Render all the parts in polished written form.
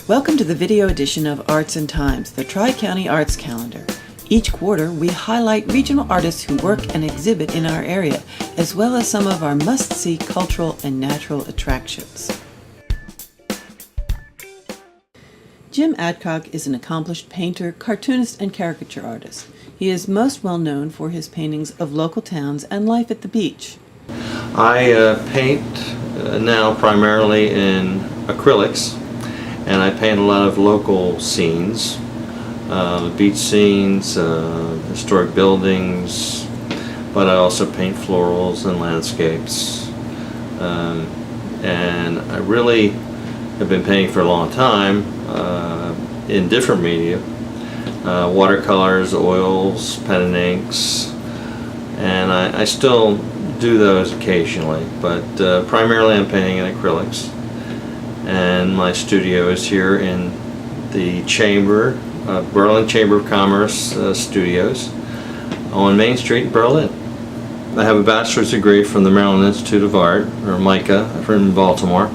Welcome to the video edition of Arts and Times, the Tri-County Arts Calendar. Each quarter, we highlight regional artists who work and exhibit in our area, as well as some of our must-see cultural and natural attractions. Jim Adcock is an accomplished painter, cartoonist, and caricature artist. He is most well known for his paintings of local towns and life at the beach. I paint now primarily in acrylics, and I paint a lot of local scenes, beach scenes, historic buildings, but I also paint florals and landscapes. And I really have been painting for a long time in different media, watercolors, oils, pen and inks, and I still do those occasionally, but primarily I'm painting in acrylics. And my studio is here in the Chamber, Berlin Chamber of Commerce studios on Main Street in Berlin. I have a bachelor's degree from the Maryland Institute of Art, or MICA, from Baltimore.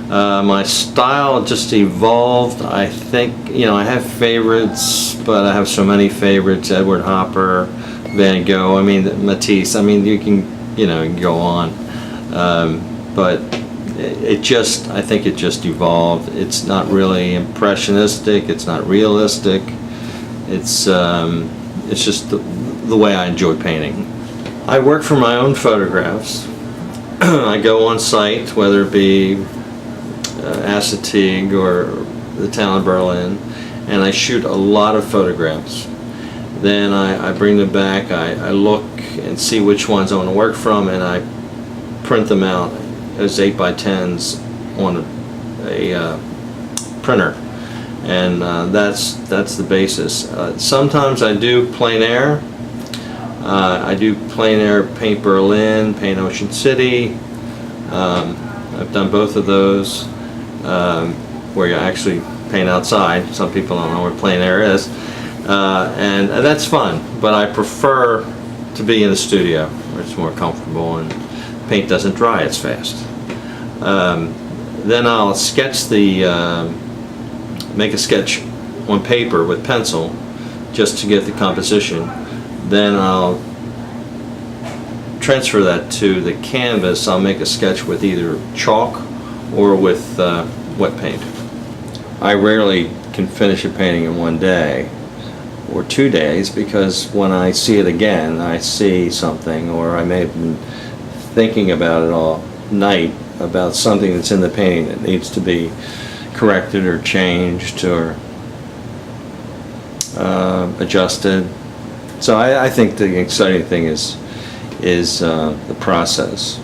My style just evolved. I think, I have favorites, but I have so many favorites: Edward Hopper, Van Gogh, Matisse. You can go on. But I think it just evolved. It's not really impressionistic, it's not realistic. It's just the way I enjoy painting. I work for my own photographs. I go on site, whether it be Assateague or the town of Berlin, and I shoot a lot of photographs. Then I bring them back, I look and see which ones I want to work from, and I print them out as 8x10s on a printer, and that's the basis. Sometimes I do plein air. I do plein air, paint Berlin, paint Ocean City. I've done both of those, where you actually paint outside. Some people don't know where plein air is, and that's fun. But I prefer to be in the studio, where it's more comfortable and paint doesn't dry as fast. Then I'll sketch make a sketch on paper with pencil just to get the composition. Then I'll transfer that to the canvas. I'll make a sketch with either chalk or with wet paint. I rarely can finish a painting in one day or 2 days, because when I see it again, I see something, or I may have been thinking about it all night, about something that's in the painting that needs to be corrected or changed or adjusted. So I think the exciting thing is the process.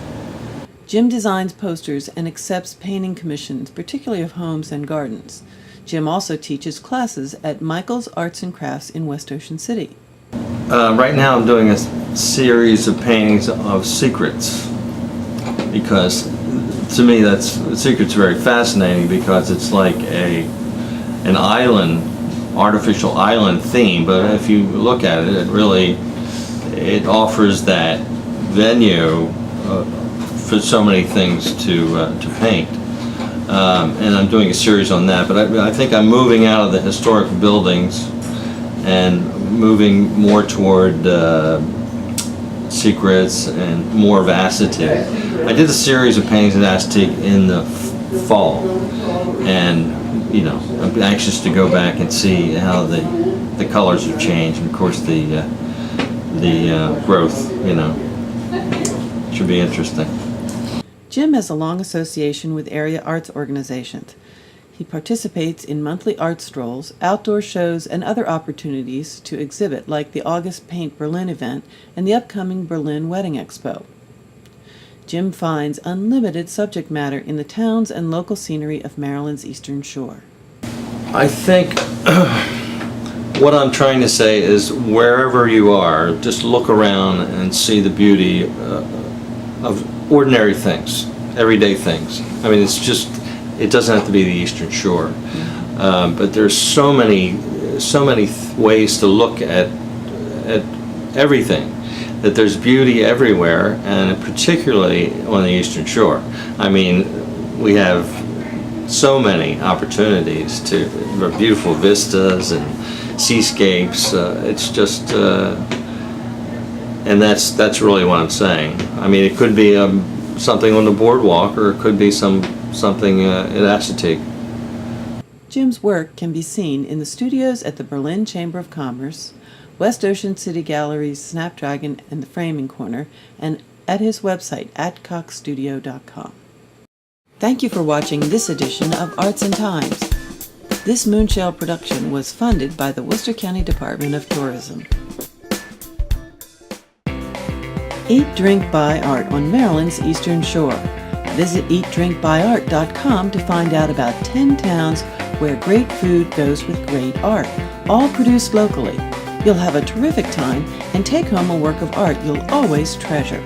Jim designs posters and accepts painting commissions, particularly of homes and gardens. Jim also teaches classes at Michael's Arts and Crafts in West Ocean City. Right now I'm doing a series of paintings of secrets, because to me secret's very fascinating, because it's like an island, artificial island theme, but if you look at it, it offers that venue for so many things to paint. And I'm doing a series on that, but I think I'm moving out of the historic buildings and moving more toward secrets and more of Assateague. I did a series of paintings at Assateague in the fall, and I'm anxious to go back and see how the colors have changed, and of course the growth. Should be interesting. Jim has a long association with area arts organizations. He participates in monthly art strolls, outdoor shows, and other opportunities to exhibit, like the August Paint Berlin event and the upcoming Berlin Wedding Expo. Jim finds unlimited subject matter in the towns and local scenery of Maryland's Eastern Shore. I think what I'm trying to say is, wherever you are, just look around and see the beauty of ordinary things, everyday things. It doesn't have to be the Eastern Shore, but there's so many ways to look at everything, that there's beauty everywhere, and particularly on the Eastern Shore. We have so many opportunities to beautiful vistas and seascapes. It's just, and that's really what I'm saying. I mean, it could be something on the boardwalk, or it could be something at Assateague. Jim's work can be seen in the studios at the Berlin Chamber of Commerce, West Ocean City Gallery's Snapdragon and the Framing Corner, and at his website, adcockstudio.com. Thank you for watching this edition of Arts and Times. This Moonshell production was funded by the Worcester County Department of Tourism. Eat, Drink, Buy Art on Maryland's Eastern Shore. Visit eatdrinkbuyart.com to find out about 10 towns where great food goes with great art, all produced locally. You'll have a terrific time and take home a work of art you'll always treasure.